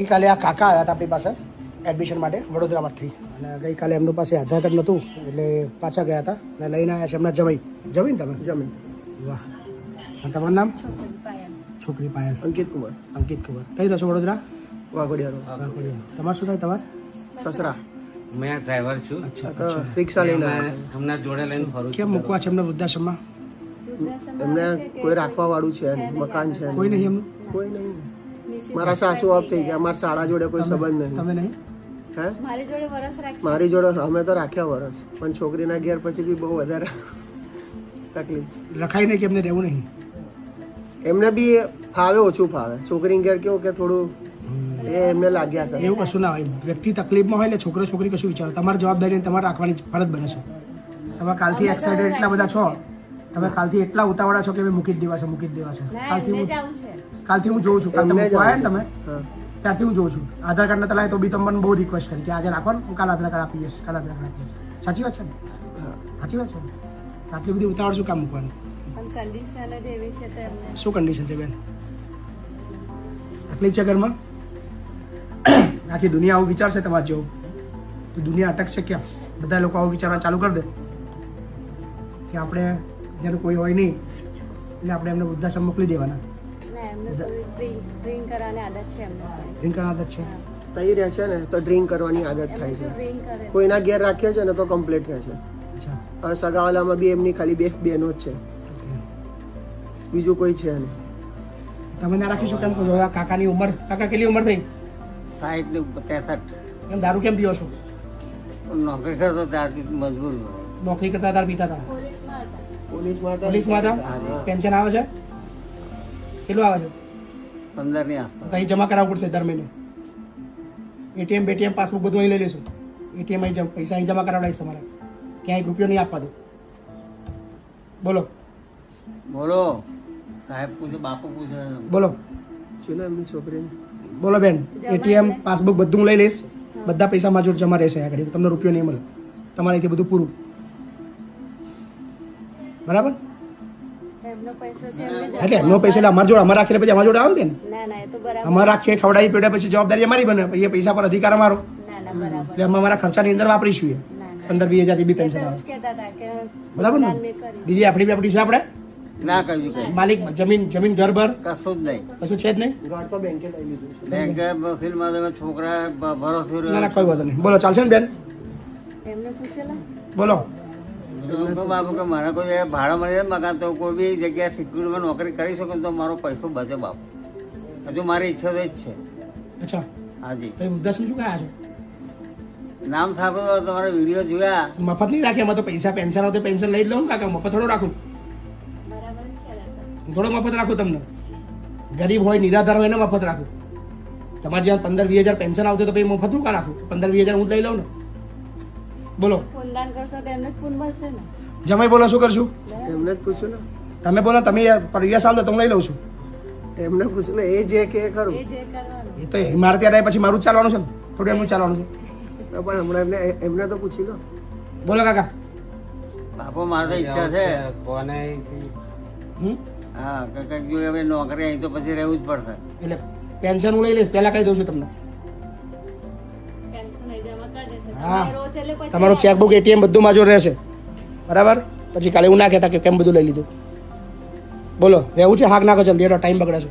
ગઈકાલે આ કાકા આવ્યા હતા આપણી પાસે એડમિશન માટે વડોદરામાંથી અને ગઈકાલે એમની પાસે આધાર કાર્ડ નહોતું એટલે પાછા ગયા હતા અને લઈને આવ્યા છે એમના જમી ને તમે જમી વાહ અને તમારું નામ છોકરી પાયલ અંકિત કુમાર કઈ રહો છો વડોદરા વાઘોડિયા તમારું શું થાય તમારે સસરા મેં ડ્રાઈવર છું. રિક્ષા લઈને હમણાં જોડે લઈને ફરું કેમ મૂકવા છે એમને વૃદ્ધાશ્રમમાં એમને કોઈ રાખવા વાળું છે નહીં, મકાન છે કોઈ નહીં એમનું કોઈ નહીં. મારા સાસુ ઓફ થઈ ગયા, મારા શાળા જોડે કોઈ સંબંધ નહીં. તમે નહીં હે મારી જોડે અમે તો રાખ્યા વરસ, પણ છોકરીના ઘેર પછી બી બહુ વધારે તકલીફ છે. રખાય નહીં કે એમને રહેવું નહીં એમને બી ફાવે, ઓછું ફાવે. છોકરીને ઘેર કેવું કે થોડું એ એમને લાગ્યા કરે. એવું કશું ના હોય. વ્યક્તિ તકલીફમાં હોય એટલે છોકરો છોકરી કશું વિચારો. તમારી જવાબદારી તમારે રાખવાની ફરજ બને છે. તમે કાલથી એક્સાઇટેડ એટલા બધા છો, તમે કાલથી એટલા ઉતાવળા છો કે મૂકી જ દેવા છે. કાલથી હું જોઉં છું. કાલ તમે આવ્યા ને તમે ત્યાંથી હું જોઉં છું. આધાર કાર્ડ ના તલાય તો બી તમને બહુ રિક્વેસ્ટ કરી કે આજે રાખો ને, હું કાલ આધાર કાર્ડ આપીશ, સાચી વાત છે ને? સાચી વાત છે ને? આટલી બધી ઉતાવળ શું કામ મૂકવાની? શું કન્ડિશન છે બેન? તકલીફ છે ઘરમાં? આખી દુનિયા આવું વિચારશે તમારે જેવું તો દુનિયા અટકશે ક્યાં? બધા લોકો આવું વિચારવા ચાલુ કરી દે કે આપણે જેનું કોઈ હોય નહીં એટલે આપણે એમને વૃદ્ધાશ્રમ મોકલી દેવાના. ડ્રિંક કરવાની આદત છે. તઈ રહે છે ને તો ડ્રિંક કરવાની આદત થાય છે. કોઈના ઘેર રાખીએ છે ને તો કમ્પ્લીટ રહે છે. અચ્છા, સગાવાલામાં બી એમની ખાલી બે બહેનો જ છે, બીજું કોઈ છે નહીં. તમે ના રાખીશું કેમ? કાકાની ઉંમર, કાકા કેટલી ઉંમર થઈ? 60 ને 63. એમ દારૂ કેમ પીવો છો? નોકરી કરતો ત્યારથી મજબૂર. નોકરી કરતા તાર પીતા હતા? પોલીસમાં હતા? પેન્શન આવે છે? કેટલું આવે છે? 15 ની આસપાસ. અહીં જમા કરાવવું પડશે દર મહિને. એટીએમ બેટીએમ પાસબુક બધું અહીં લઈ લેશું. એટીએમ અહીં પૈસા અહીં જમા કરાવડાવીશ તમારે. ક્યાંય રૂપિયો નહીં આપવા દો. બોલો સાહેબ પૂછે, બાપુ પૂછે. બોલો ચલો એમની છોકરીને બોલો બેન. એટીએમ પાસબુક બધું હું લઈ લઈશ. બધા પૈસા મારા જોડે જમા રહેશે. આગળ તમને રૂપિયો નહીં મળે. તમારે અહીંથી બધું પૂરું. બરાબર? એટલે એમનો પૈસા એટલે અમારા જોડે અમારે રાખીને પછી અમારા જોડે આવે ને. અમારે રાખીએ ખવડાવી પેડે પછી જવાબદારી અમારી બને. પછી એ પૈસા પર અધિકાર અમારો. એટલે અમે અમારા ખર્ચાની અંદર વાપરીશું. 15-20 હજાર બી પેન્શન આવે. બરાબર ને? બીજી આપણી છે આપણે ના કર્યું કઈ. માલિક જમીન ઘર ભર કશું જ નહીં. કશું છે જ નહીં. ઘર તો બેંકે લઈ લીધું છે. બેંકે મશીનમાં તમે છોકરા ભરોસે ના ના કોઈ વાંધો નહીં. બોલો ચાલશે ને બેન? બોલો બાપુ કે મારે કોઈ ભાડા મળી મકાન તો કોઈ બી જગ્યાએ સિક્યુરિટીમાં નોકરી કરી શકો તો મારો પૈસો બચે બાપુ. હજુ મારી ઈચ્છા તો જ છે. અચ્છા, હાજી. તમે વૃદ્ધાશ્રમ શું કહ્યા છો? નામ સાંભળ્યું તમારા વિડીયો જોયા. મફત નહીં રાખે. એમાં તો પૈસા પેન્શન આવતો પેન્શન લઈ જ લઉં કાકા. મફત થોડો રાખું? થોડો મફત રાખું તમને? ગરીબ હોય નિરાધાર હોય ને મફત રાખું. તમારે જ્યાં 15-20 હજાર પેન્શન આવતું તો પછી મફત શું કા રાખું? 15-20 હજાર હું લઈ લઉં ને. બોલો જમાઈ બોલો શું કરશું? એમને જ પૂછ્યું ને. તમે બોલો. તમે પરિયા સાલ તો હું લઈ લઉં છું. એમને પૂછ્યું ને, એ જે કે ખરું. એ તો મારે ત્યાં પછી મારું જ ચાલવાનું છે ને, થોડું એમનું ચાલવાનું છે. પણ હમણાં એમને તો પૂછી લો. બોલો કાકા. બાપુ મારે તો ઈચ્છા છે. કોને? હા, કંઈક જો હવે નોકરી અહીં તો પછી રહેવું જ પડશે. એટલે પેન્શન હું લઈ લઈશ. પહેલા કહી દઉં છું તમને. હા, તમારું ચેકબુક એટીએમ બધું માજો રહેશે. બરાબર? પછી કાલે એવું ના કહેતા કે કેમ બધું લઈ લીધું. બોલો રહેવું છે? હાક નાખો જલ્દી, એનો ટાઈમ બગડે છે.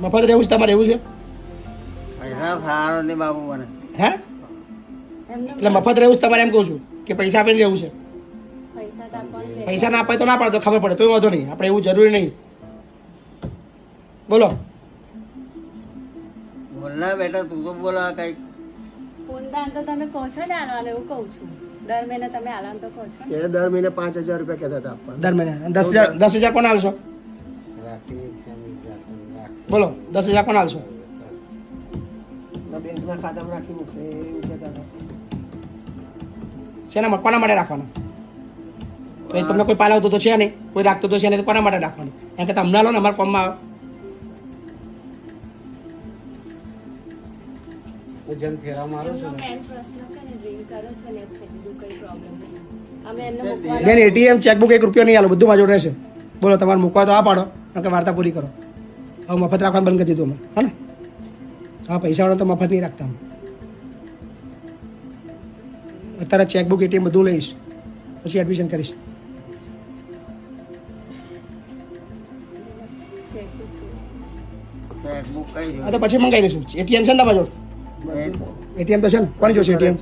મફત રહેવું છે તમારે? એવું છે? પૈસા સારા નહીં બાપુ મને. હે? એટલે મફત રહેવું છે તમારે એમ કહું છું કે પૈસા આપીને રહેવું છે? પૈસા ના અપાય તો ના પડે તો ખબર પડે તો વાંધો નહીં. આપણે એવું જરૂરી નહીં. બોલો બોલના બેટા, તું તો બોલા કઈક. તમે કહો છો ને આલવાનું, એવું કહું છું. દર મહિને તમે આલવાનું તો કહો છો. કે દર મહિને 5,000 રૂપિયા કહેતા હતા આપવા. દર મહિને 10,000 કોણ આવશો? બોલો 10,000 કોણ આવશો? બેંકના ખાતામાં રાખી મૂકશે એવું કહેતા હતા. શેના કોના માટે રાખવાના? તો એ તમને કોઈ પાલાવતો તો છે નહીં, કોઈ રાખતો તો છે નહીં, તો કોના માટે રાખવાની? એમ કે તમને લો ને અમારા કોમમાં આવે. જન ફેરા મારું છું બેન એટીએમ ચેકબુક 1 રૂપિયો નહીં આલો, બધું મારી જોડે રહેશે. બોલો તમારે મૂકવા તો આ પાડો કે વાર્તા પૂરી કરો. હવે મફત રાખવાનું બંધ કરી દીધું અમે, હા ને? હા, પૈસાવાળા તો મફત નહીં રાખતા અમે. અત્યારે ચેકબુક એટીએમ બધું લઈશ, પછી એડમિશન કરીશ. ચેકબુક કઈ હા તો પછી મંગાવી દઈશું. એટીએમ છે ને તમારા જોડે? એટીએમ તો છે ને? કોની જોડે છે એટીએમ?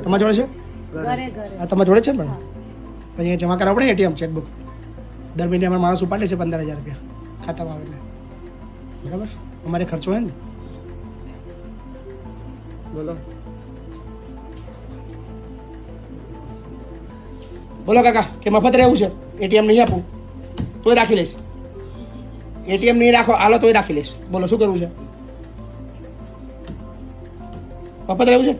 તમારા જોડે છે? ઘરે ઘરે હા, તમારા જોડે જ છે ને? પણ અહીંયા જમા કરાવવું પડે એટીએમ ચેકબુક. દર મહિને અમારા માણસ ઉપાડે છે 15,000 રૂપિયા ખાતામાં આવે એટલે. બરાબર, અમારે ખર્ચો હોય ને. બોલો. બોલો કાકા કે મફત રહેવું છે, એટીએમ નહીં આપું તોય રાખી લઈશ. એટીએમ નહીં રાખો આલો તોય રાખી લઈશ. બોલો શું કરવું છે? મફત રહેવું છે?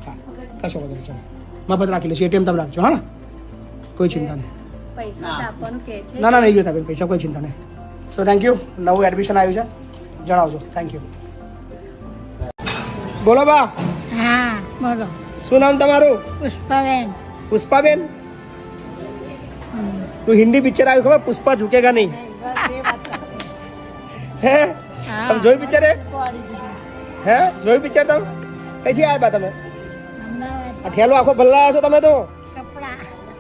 હા, કશો વાંધો નહીં, ચાલો મફત રાખી લઈશ. એટીએમ તમે રાખજો, હા ને? કોઈ ચિંતા નહીં. પૈસા તો આપવાનું કે છે. ના ના, નહીં જોતા બેન પૈસા, કોઈ ચિંતા નહીં. So thank you. નવું એડમિશન આવ્યું છે, જણાવજો. Thank you. બોલો બા, હા બોલો. શું નામ તમારું? પુષ્પાબેન. પુષ્પાબેન. તું હિન્દી પિક્ચર આવ્યું ખબર, પુષ્પા ઝુકેગા નહીં? હે તમે જોયું પિક્ચર? હે જોયું પિક્ચર? તમે કઈથી આવ્યા તમે? અમદાવાદ. આ ઠેલો આખો ભલ્લા છો તમે તો. કપડા.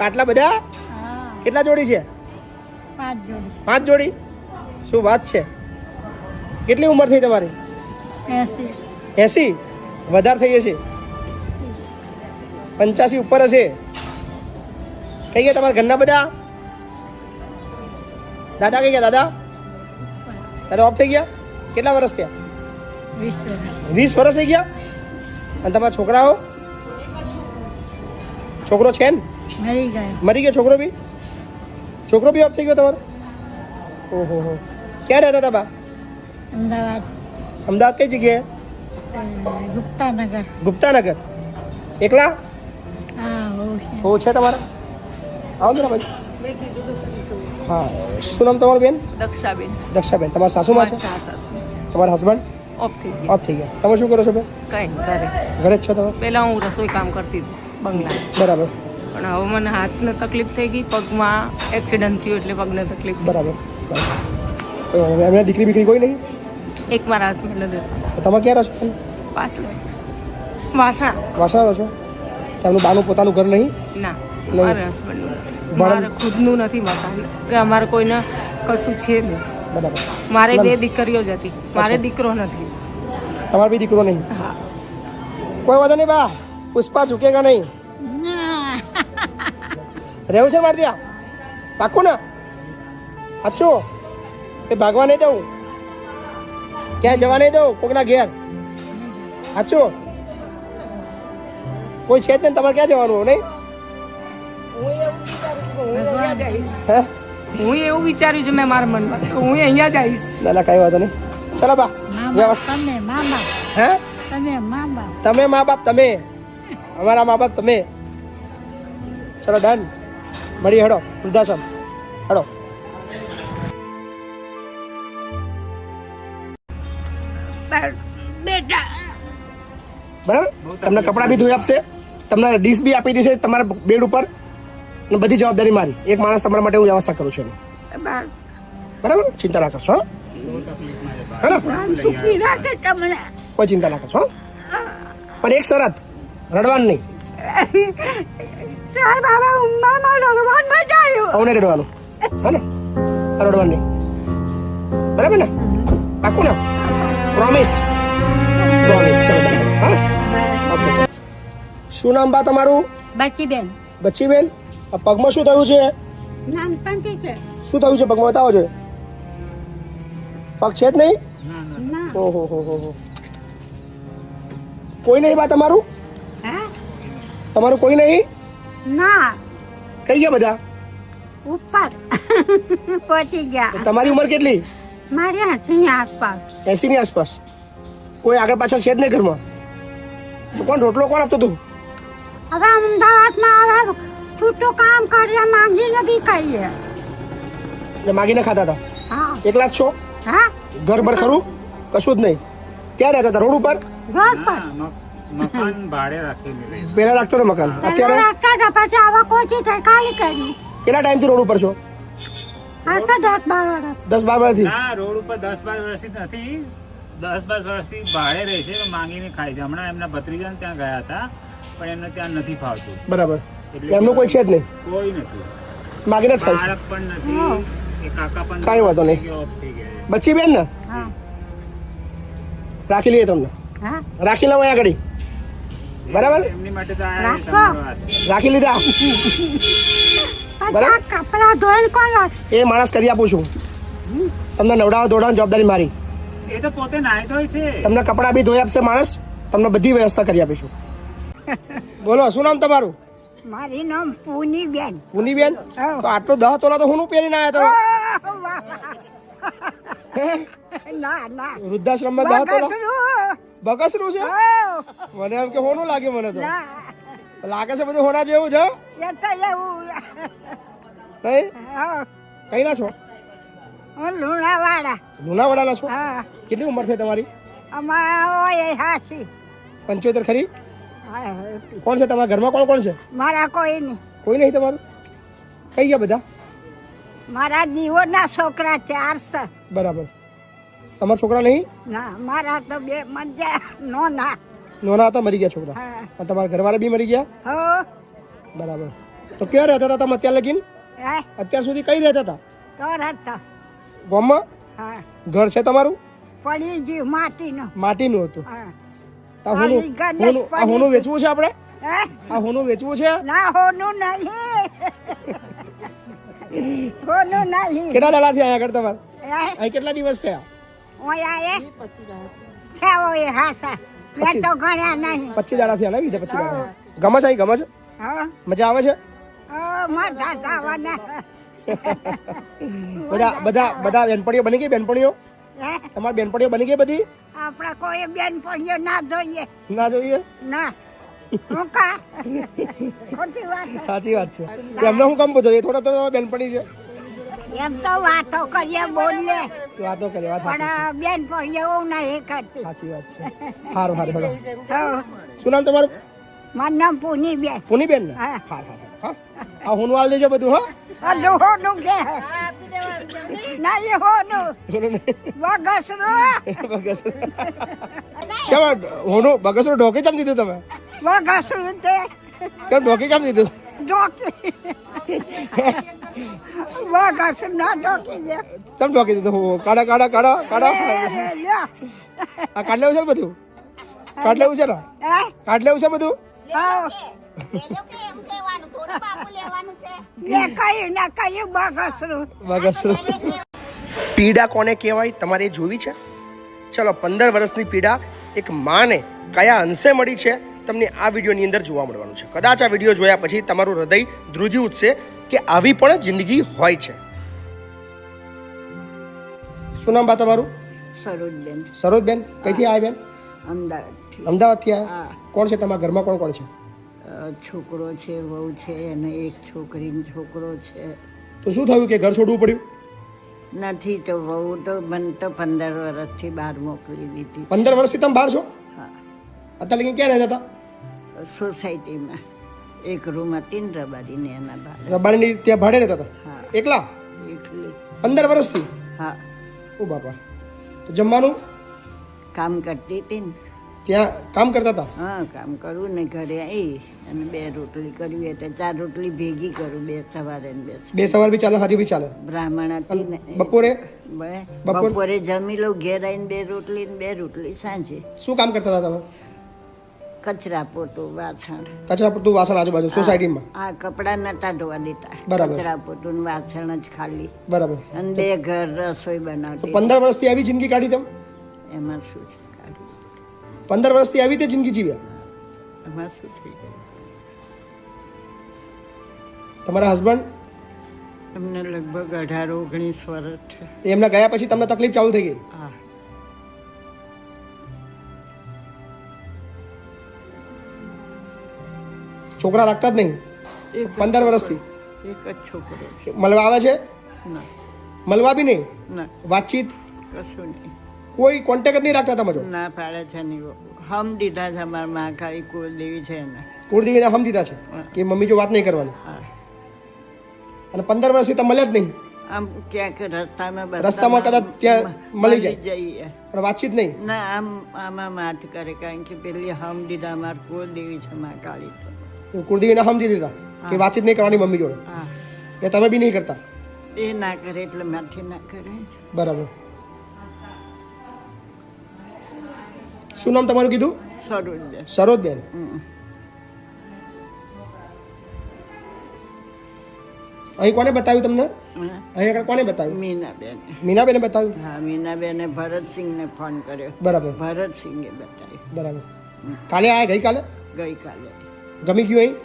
આટલા બધા? હા, કેટલા જોડી છે? 5 જોડી. 5 જોડી? શું વાત છે? કેટલી ઉંમર થઈ તમારી? 80. 80? વધારે થઈ હશે, 85 ઉપર હશે. કઈ ગયા તમારા ઘરના બધા? દાદા કઈ ગયા? દાદા ઓફ થઈ ગયા? કેટલા વર્ષ થયા? 20 વર્ષ. 20 વર્ષ થઈ ગયા? અને તમારા છોકરાઓ? છોકરો છે ને? મરી ગયા. મરી ગયો છોકરો બી? છોકરો બી ઓફ થઈ ગયો તમારો? ઓહો હો. ક્યાં રહેતા હતા બા? અમદાવાદ. અમદાવાદ કઈ જગ્યાએ? ગુપ્તાનગર. ગુપ્તાનગર. એકલા? હા બહુ છે. બહુ છે તમારા? આવો જરા ભાઈ. હા, શું નામ તમારું બેન? દક્ષાબેન. દક્ષાબેન. તમારા સાસુમાં છે? તમારા હસબન્ડ ઓફ થઈ ગઈ. ઓફ થઈ ગયા. તમે શું કરો છો બેન? કઈ ઘરે ઘરે જ છો તમે? પહેલા હું રસોઈ કામ કરતી હતી બંગલા, બરાબર પણ હવે મને હાથને તકલીફ થઈ ગઈ, પગમાં એક્સિડન્ટ થયું એટલે પગને તકલીફ થઈ. બરાબર બરાબર. એમને દીકરી બીકરી કોઈ નહીં? એક મારા હસબન્ડ તો તમે ક્યાં રહો છો? વાસણા. વાસણા રહો છો? તેમનું બાનું પોતાનું ઘર નહીં? ના, નહીં. મારા હસબન્ડ મારે ખુદનું નથી મકાન કે અમારે કોઈને કશું છે નહીં. બરાબર. મારે 2 દીકરીઓ જ હતી, મારે દીકરો નથી. તમારે બી દીકરો નહીં? હા. કોઈ વાંધો નહીં બા, પુષ્પા ઝુકેગા નહીં. ના. રહેવું છે મારે ત્યાં? પાક્કું ને? અચ્છું એ ભાગવા નહીં દઉં, ક્યાંય જવા નહીં દઉં કોકના ઘેર? અચ્છું કોઈ છે જ નહીં, તમારે ક્યાં જવાનું નહીં? હે? હું એવું વિચાર્યું છે મેં મારા મનમાં કે હું અહીંયા જ આવીશ. ના ના કઈ વાંધો નહીં. ચલો બા. મા બાપ તમે, મા બાપ હે? તમે, મા બાપ. તમે મા બાપ તમે, અમારા મા બાપ તમે. ચલો ડન, મળીએ. હેડો વૃદ્ધાશ્રમ હેડો. બરાબર, તમને કપડાં બી ધોઈ આપશે, તમને ડીશ બી આપી દેશે તમારા બેડ ઉપર, અને બધી જવાબદારી મારી. એક માણસ તમારા માટે હું વ્યવસ્થા કરું છું. બરાબર, ચિંતા ના કરશો. હે ને? કોઈ ચિંતા ના કરશો. પણ એક શરત, રડવાનું નહીં. આવું નહીં રડવાનું, હે ને? રડવાનું નહીં. બરાબર ને? પાકું ને? પ્રોમિસ? પ્રોમિસ. ચલો બરાબર. હા, ઓકે. શું નામ બા તમારું? બચીબેન. બચ્ચીબેન. આ પગમાં શું થયું છે? નાનપણથી છે. શું થયું છે પગમાં? બતાવો છો. પગ છે જ નહીં? ઓહો હો હો હો. કોઈ નહીં બા તમારું? હા? તમારું કોઈ નહીં? ના, કઈ ગયા બધા? ઉપર પહોંચી ગયા. તમારી ઉંમર કેટલી? મારી 80 ની આસપાસ. 80 ની આસપાસ. કોઈ આગળ પાછળ છે જ નહીં ઘરમાં? તો કોણ રોટલો કોણ આપતો તું? હવે અમદાવાદમાં આવે છૂટું કામ કરીએ, માંગી નથી ખાઈએ. એટલે માગીને ખાતા હતા? હા. એકલા જ છો? હા, ઘર બર ખરું? કશું જ નહીં. ક્યાં રહેતા હતા? રોડ ઉપર? ઘર પર. મકાન ભાડે રાખેલું. પહેલા રાખતો હતો મકાન, અત્યારે રાખતા હતા, પછી આવા કોચી થઈ ખાલી કરી. કેટલા ટાઈમથી રોડ ઉપર છો? હશે 10-12 વર્ષ. 10-12 વર્ષથી ના રોડ ઉપર 10-12 વર્ષથી નથી, 10-12 વર્ષથી ભાડે રહે છે, માંગીને ખાય છે. હમણાં એમના ભત્રીજાને ત્યાં ગયા હતા, પણ એમને ત્યાં નથી ફાવતું. બરાબર. એટલે એમનું કોઈ છે જ નહીં, કોઈ નથી, માગીને જ ખાય છે. બાળક પણ નથી, એ કાકા પણ કાંઈ વાંધો નહીં. off થઈ ગયા. બચ્ચી બેન ને હા રાખી લઈએ તમને, હા રાખી લઉં અહીંયા આગળ. બરાબર, એમની માટે તો આ રાખો. તમારો આશીર્વાદ. રાખી લીધા. પછી આ કપડાં ધોઈને કોણ રાખે? એ માણસ કરી આપું છું તમને. નવડાવવા ધોડાવવાની જવાબદારી મારી. એ તો પોતે નાય ધોય છે. તમને કપડાં બી ધોઈ આપશે માણસ, તમને બધી વ્યવસ્થા કરી આપીશું. બોલો, શું નામ તમારું? મારી નામ પૂનીબેન. પુનીબેન. તો આટલો 10 તોલા તો હું પહેરીને આવ્યા તમે? ના ના વૃદ્ધાશ્રમમાં 10 તોલા બગસરું. બકસરું છે? હા. મને એમ કે હોનું લાગે. મને તો ના લાગે છે બધું હોના જેવું છે. એ તો એવું. નહીં? હા. કઈ ના છો? હું લુણાવાડા. લુણાવાડાના છો? હા કેટલી ઉંમર છે તમારી? અમારા હોય 80. 75 ખરી? હા. કોણ છે તમારા ઘરમાં? કોણ કોણ છે? મારા કોઈ નહીં. કોઈ નહીં તમારું? કઈ ગયા બધા? મારા દીવોના છોકરા 4 છે. બરાબર. તમારા છોકરા નહીં? ના મારા તો 2 મજા નો ના. નોના હતા, મરી ગયા છોકરા. હા. અને તમારા ઘરવાળા બી મરી ગયા? હો બરાબર. તો ક્યાં રહેતા હતા તમે અત્યાર લગીન? હે અત્યાર સુધી કઈ રહેતા હતા? તો રહેતા. ગામમાં હા ઘર છે તમારું? પડી ગયું માટીનું. માટીનું હતું. હા. આ હોનું આ હોનું વેચવું છે આપણે? હે આ હોનું વેચવું છે? ના હોનું નહીં. હોનું નહીં. કેટલા દાડા થયા અહીંયા આગળ તમારે? હે અહીં કેટલા દિવસ થયા? ઓય આયે થયા હોય હાસા. મેં તો ગણ્યા નહીં. 25 દાડા થયા ને? બીજા 25 દાડા. ગમે છે અહીં? ગમે છે? હા મજા આવે છે? મજા જવાના. બધા બેનપણીઓ બની ગઈ? બેનપણીઓ હે તમારી બેનપણીઓ બની ગઈ બધી? આપણા કોઈ બેનપણીઓ ના જોઈએ. ના જોઈએ? ના હું કા ખોટી વાત. સાચી વાત છે. તો એમને હું કામ પૂછો? એ થોડા બેનપણી છે. એમ તો વાતો કરીએ બોલીએ વાતો કરે. વાત સાચી. પણ બેનપણીઓ એવું નહીં કરતી. સાચી વાત છે. સારું સારું હેડો. હા. શું નામ તમારું? મારું નામ પૂનીબેન. પુનીબેન ને? હા. હા હા હા. આ હોનું હાલ દેજો બધું. હા હજુ હોનું કે નહીં હોનું બગસરું. કેમ હોનું બગસરું ઢોકી કેમ દીધું તમે? બગસરું તે કેમ ઢોકી કેમ દીધું? ઢોકી બગસરું ના ઢોકી દે. કેમ ઢોકી દીધું? કાઢા કાઢા કાઢા કાઢા. લ્યો. આ કાઢ લેવું છે ને બધું? કાઢ લેવું છે ને? હે કાઢ લેવું છે બધું? હા. મેં કહ્યું ના કહ્યું બગસરું. બગસરું. પીડા કોને કહેવાય તમારે જોવી છે? ચલો, 15 વર્ષની પીડા એક માને કયા અંશે મળી છે તમને આ વિડીયોની અંદર જોવા મળવાનું છે. કદાચ આ વિડીયો જોયા પછી તમારું હૃદય ધ્રુજી ઉઠશે કે આવી પણ જિંદગી હોય છે. શું નામ બા તમારું? સરોજબેન. સરોજબેન. કઈથી આવ્યા બેન? અમદાવાદથી. અમદાવાદથી આવ્યા. કોણ છે તમારા ઘરમાં? કોણ કોણ છે? છોકરો છે, વહુ છે અને એક છોકરીનો છોકરો છે. તો શું થયું કે ઘર છોડવું પડ્યું? નથી તો વહુ તો મને તો 15 વર્ષથી બહાર મોકલી દીધી. 15 વર્ષથી તમે બહાર છો? હા. અત્યારે લગીને ક્યાં રહેતા હતા? સોસાયટીમાં એક રૂમ હતી ને રબારીને એના બહાર. રબારીની ત્યાં ભાડે રહેતા હતા? હા. એકલા? એકલી. 15 વર્ષથી? હા. ઓ બાપા. તો જમવાનું કામ કરતી હતી ને. ત્યાં કામ કરતા હતા? હા કામ કરું ને ઘરે આવી અને 2 રોટલી કરવી એટલે 4 રોટલી ભેગી કરું, 2 સવારે ને 2 બે સવાર બી ચાલે, હાજી બી ચાલે. બ્રાહ્મણ હતી ને. બપોરે? બપોરે જમી લઉં, ઘેર આવીને 2 રોટલી ને 2 રોટલી સાંજે. શું કામ કરતા હતા તમે? કચરા પોતું, વાસણ. કચરા પડતું વાસણ આજુબાજુ સોસાયટીમાં? આ કપડા નતા ધોવા દેતા. બરાબર. કચરા પોતું ને વાસણ જ ખાલી. બરાબર. અને 2 ઘર રસોઈ તો બનાવતી. 15 વર્ષથી આવી જિંદગી કાઢી તમે? એમાં શું છે કાઢ્યું? 15 વર્ષથી આવી તે જિંદગી જીવ્યા? એમાં શું થઈ ગયું? તમારા હસબન્ડ? એમને લગભગ 18-19 વર્ષ છે. એમના ગયા પછી તમને તકલીફ ચાલુ થઈ ગઈ? હા. છોકરા રાખતા જ નહીં? 15 વર્ષથી એક જ છોકરો છે. મળવા આવે છે? ના મળવા બી નહીં? ના વાતચીત કશું નહીં. કોઈ કોન્ટેક્ટ જ નહીં રાખતા તમે? જો ના પાડે છે નહીં. હમ દીધા છે અમારા મહાકાળી કુળદેવી છે એને. કુળદેવીને હમ દીધા છે કે મમ્મી જો વાત નહીં કરવાની? હા. અને 15 વર્ષથી તમે મળ્યા જ નહીં? આમ ક્યાંક રસ્તામાં રસ્તામાં કદાચ ત્યાં મળી જાય. જઈએ પણ વાતચીત નહીં. ના આમ આમાં માથ કરે કારણ કે પેલી હમ દીધા માર કુળદેવી છે માં કાળી તો કુળદેવીને સમજી દીધા કે વાતચીત નહીં કરવાની મમ્મી જોડે, હા એટલે તમે બી નહીં કરતા. એ ના કરે એટલે માથી ના કરે. બરાબર. શું નામ તમારું કીધું? સરોજ સરોજબેન. અહીં કોને બતાવ્યું તમને? અહીં આગળ કોને બતાવ્યું? મીનાબેન. મીનાબેને બતાવ્યું. હા મીનાબેને ભરતસિંહને ફોન કર્યો. બરાબર ભરતસિંહે બતાવ્યું. બરાબર. કાલે આયા? ગઈકાલે ગઈકાલે. ગમી ગયું? અહીં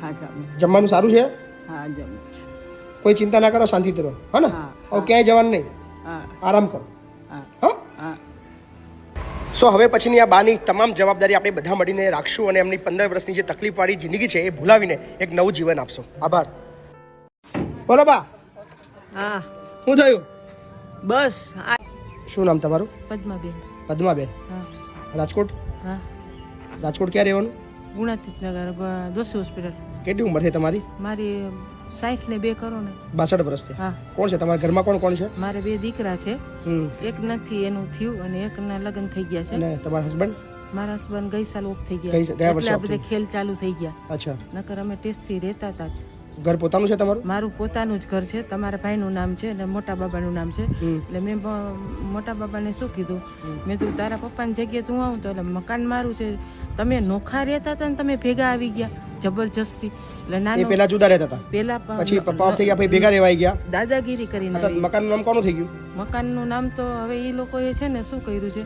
હા ગમે. જમવાનું સારું છે? હા જમે. કોઈ ચિંતા ના કરો, શાંતિથી રહો. હા ને? હા, હવે ક્યાંય જવાનું નહીં, હા આરામ કરો. હા હા. હા. સો હવે પછીની આ બાની તમામ જવાબદારી આપણે બધા મળીને રાખશું અને એમની 15 વર્ષની જે તકલીફવાળી જિંદગી છે એ ભૂલાવીને એક નવું જીવન આપશો. આભાર. બોલો બા, હા શું થયું? બસ આ શું નામ તમારું? પદ્માબેન. પદ્માબેન. હા રાજકોટ? હા રાજકોટ ક્યાં રહેવાનું? ગુણાતીતનગર દોશી હોસ્પિટલ. કેટલી ઉંમર છે તમારી? મારી 60 ને 2 કરો ને. 62 વર્ષ છે. હા કોણ છે તમારા ઘરમાં? કોણ કોણ છે? મારે 2 દીકરા છે. હમ. એક નથી એનું થયું અને એકના લગ્ન થઈ ગયા છે. અને તમારા હસબન્ડ? મારા હસબન્ડ ગઈ સાલ ઓફ થઈ ગયા ગયા. વર્ષે એટલે આ off બધે થઈ ખેલ ચાલુ થઈ ગયા. અચ્છા. નકર અમે ટેસ્ટથી રહેતા હતા જ. ઘર પોતાનું છે તમારું? મારું પોતાનું જ ઘર છે. તમારા ભાઈનું નામ છે અને મોટા બાબાનું નામ છે. હમ. એટલે મેં મોટા બાબાને શું કીધું, મેં તું તારા પપ્પાની જગ્યાએ તું આવું તો એટલે મકાન મારું છે. તમે નોખા રહેતા હતા ને તમે ભેગા આવી ગયા જબરજસ્તી. એટલે એ નાનો પહેલા જુદા રહેતા હતા, પેલા પછી પપ્પા off થઈ ગયા, પછી ભેગા રહેવાઈ ગયા. દાદાગીરી કરીને અત્યારે આવી. મકાનનું નામ કોનું થઈ ગયું? મકાનનું નામ તો હવે એ લોકોએ છે ને શું કર્યું છે,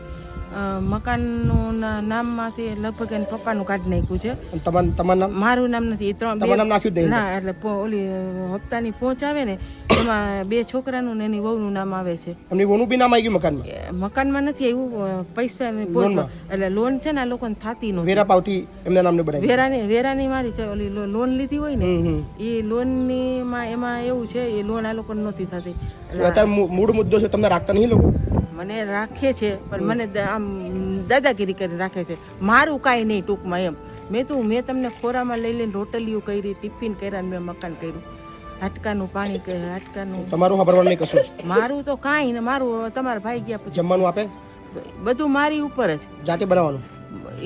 મકાનનું નામમાંથી લગભગ એને પપ્પાનું કાઢી નાખ્યું છે. અને તમારું નામ? મારું નામ નથી. એ ત્રણ તમારું નામ નાખ્યું જ નહીં? ના, એટલે ઓલી હપ્તાની પહોંચ આવે ને એમાં 2 છોકરાનું ને એની વહુનું નામ આવે છે. એમની વહુનું બી નામ આવી ગયું મકાનમાં? મકાનમાં નથી આવ્યું, પૈસા ની લોનમાં. એટલે લોન છે ને આ લોકોને થાતી નહોતી. વેરા પાવતી એમના નામને બનાવી? વેરાની મારી છે. ઓલી લોન લીધી હોય ને એ લોનની માં એમાં એવું છે એ લોન આ લોકોને નહોતી થતી. અત્યારે મૂળ મુદ્દો છે, તમને રાખતા નહીં લોકો? મને રાખે છે પણ મને આમ દાદાગીરી કરી રાખે છે. મારું કાંઈ નહીં ટૂંકમાં એમ. મેં તમને ખોરામાં લઈ લઈને રોટલીઓ કરી, ટિફિન કર્યા ને મેં મકાન કર્યું. હાટકાનું પાણી કર્યું, હાટકાનું. તમારું ખબરવાનું નહીં કશું જ? મારું તો કાંઈ ને મારું તમારા ભાઈ ગયા પછી જમવાનું આપે? બધું મારી ઉપર જ. જાતે બનાવવાનું?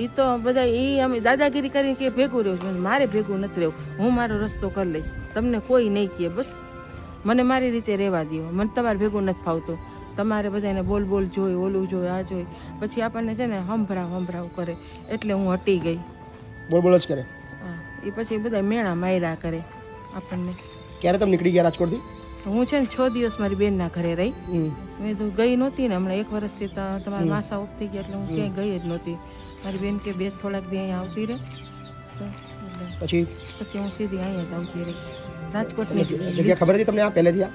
એ તો બધા એ અમે દાદાગીરી કરીને કે ભેગું રહ્યું છે. મારે ભેગું નથી રહેવું. હું મારો રસ્તો કરી લઈશ, તમને કોઈ નહીં કહે. બસ મને મારી રીતે રહેવા દો. મને તમારે ભેગું નથી ફાવતું. તમારે બધાને બોલ બોલ જોઈ, ઓલું જોઈ, આ જોઈ, પછી આપણને છે ને હંભરાવ કરે. એટલે હું હટી ગઈ. બોલ બોલ જ કરે? હા. એ પછી બધા મેણા માર્યા કરે આપણને. ક્યારે તમે નીકળી ગયા રાજકોટથી? હું છે ને 6 દિવસ મારી બેનના ઘરે રહી. હમ. મેં તો ગઈ નહોતી ને હમણાં 1 વર્ષથી તમારા માસા ઓફ થઈ ગયા એટલે હું ક્યાંય ગઈ જ નહોતી. મારી બેન કે 2 થોડાક દી અહીંયા આવતી રહે. પછી હું સીધી અહીંયા જ આવતી રહી રાજકોટની. જગ્યા ખબર હતી તમને આ પહેલેથી? આ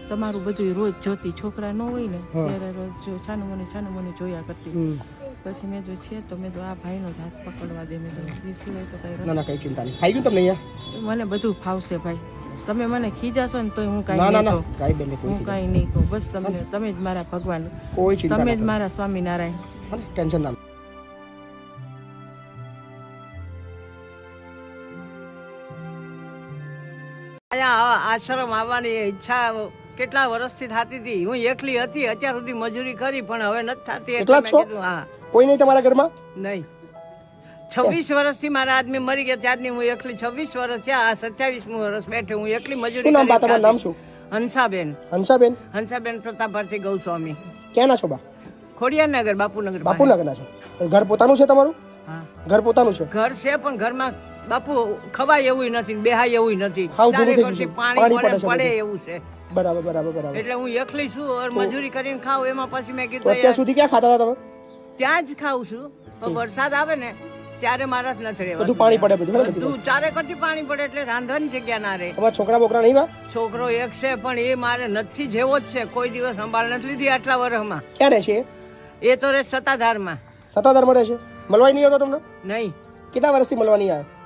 તમારું બધું રોજ જોતી. છોકરા ન હોય ને ત્યારે રોજ છાનું મને જોયા કરતી. પછી મેં જો છે તો મેં તો આ ભાઈનો જ હાથ પકડવા દે. મેં તો એ સિવાય તો કઈ ના ના કઈ ચિંતા નહીં. ખાઈ ગયું તમને અહીંયા? મને બધું ફાવશે ભાઈ. તમે મને ખીજાશો ને તોય હું ના કાંઈ ના નહીં ના કહું. કાઈ બેન કોઈ હું કાંઈ નહીં કહું. બસ તમે જ મારા ભગવાન, કોઈ ચિંતા તમે જ ના મારા સ્વામિનારાયણ. કરો. ટેન્શન ના લો. અહીંયા આશ્રમ આવવાની ઈચ્છા કેટલા વર્ષથી થતી હતી. હું એકલી હતી, અત્યાર સુધી મજૂરી કરી પણ હવે નથી થતી. એટલે એકલા જ મેં છો? કીધું હા. કોઈ નહીં તમારા ઘરમાં? નહીં, 26 વર્ષથી મારા આદમી મરી ગયા ત્યારની હું એકલી. 26 વર્ષ થયા, આ 27મું વર્ષ બેઠે હું એકલી મજૂરી શું નામ બા કરી તમારું? નામ શું? હંસાબેન. હંસાબેન. હંસાબેન પ્રતાપભાઈ ગૌસ્વામી. ક્યાંના છો બા? ખોડિયારનગર, બાપુનગર પાસે. બાપુનગરના છો? ઘર પોતાનું છે તમારું? હા, ઘર પોતાનું છે? ઘર છે પણ ઘરમાં બાપુ ખવાય એવું નથી, બેહાય એવું નથી. હાવ જૂનું થઈ ચારે ગયું છે. વર્ષથી પાણી પાણી પડે છે પડે બધું. એવું છે. બરાબર બરાબર બરાબર. એટલે હું એકલી છું ઓર મજૂરી કરીને ખાઉં. એમાં પછી મેં તો કીધું અત્યાર સુધી ક્યાં ખાતા હતા તમે? ત્યાં જ ખાઉં છું. પણ વરસાદ આવે ને ત્યારે મારા જ નથી રહેવાતું. બધું પાણી પડે બધું હે ને બધું? બધું ચારે કરતી પાણી પડે એટલે રાંધવાની જગ્યા ના રહે. તમારા છોકરા બોકરા નહીં બા? છોકરો એક છે પણ એ મારે નથી જેવો જ છે. કોઈ દિવસ સંભાળ નથી લીધી આટલા વર્ષમાં. ક્યાં રહે છે? એ તો રહે સત્તાધારમાં. સત્તાધારમાં રહે છે? મળવાય નહીં આવતો તમને? નહીં, કેટલા વર્ષથી મળવા નહીં આવ્યા?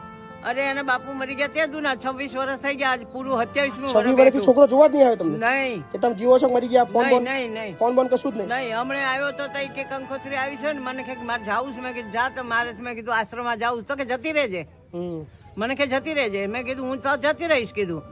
અરે એને બાપુ મરી ગયા તે દુના 26 વર્ષ થઈ ગયા. આજ પૂરું 27મું 26 વર્ષથી વર્ષ. છોકરો જોવા જ નહીં આવ્યો તમને? નહીં કે તમે જીવો છો કે મરી ગયા? ફોન નહીં બોન નહીં નહીં ફોન બોન કશું જ નહીં? નહીં. હમણાં આવ્યો તો તઈ કે કંકોત્રી આવી છે ને મને કે મારે જાવું છે. મેં કીધું જા તો મારે છે. મેં કીધું આશ્રમમાં જાવું તો કે જતી રહેજે. હમ. મને કે જતી રહેજે. મેં કીધું હું તો જતી રહીશ કીધું.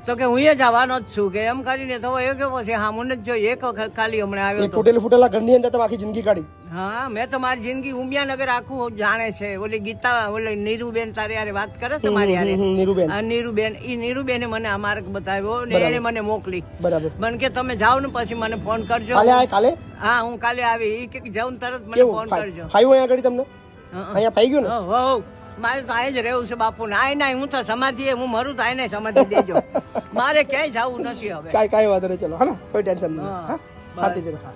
તો કે હું એ જવાનો જ છું કે એમ કરીને તો એ કે પછી હા મને જ જોઈએ એક વખત ખાલી હમણાં આવ્યો એ તો ફૂટેલી ફૂટેલા ઘરની અંદર તમે આખી જિંદગી કાઢી. હા મેં તો મારી જિંદગી ઉમિયાનગર આખું જાણે છે. ઓલી ગીતા ઓલી નીરુબેન તારી યારે વાત કરે છે મારી યારે નીરુબેન. આ નીરુબેન ઈ નીરુબેને મને આ માર્ગ બતાવ્યો ને બરાબર. એને મને મોકલી. બરાબર. મને કે તમે જાઓ ને પછી મને ફોન કરજો. કાલે આય કાલે હા હું કાલે આવી ઈ કે જાઉં ને તરત મને કેવું ફોન કરજો. ફાયું અહીંયા આગળ તમને હા. અહીંયા ફાઈ ગયું ને હો મારે તો આય જ રહેવું છે બાપુ ને આય ના હું તો સમાધિ હું મરું તો આય સમાધિ દેજો. મારે ક્યાંય જવું નથી હવે. કાંઈ વાંધો નહીં ચલો હા ને કોઈ ટેન્શન નહીં હા. હા શાંતિથી રહો. હા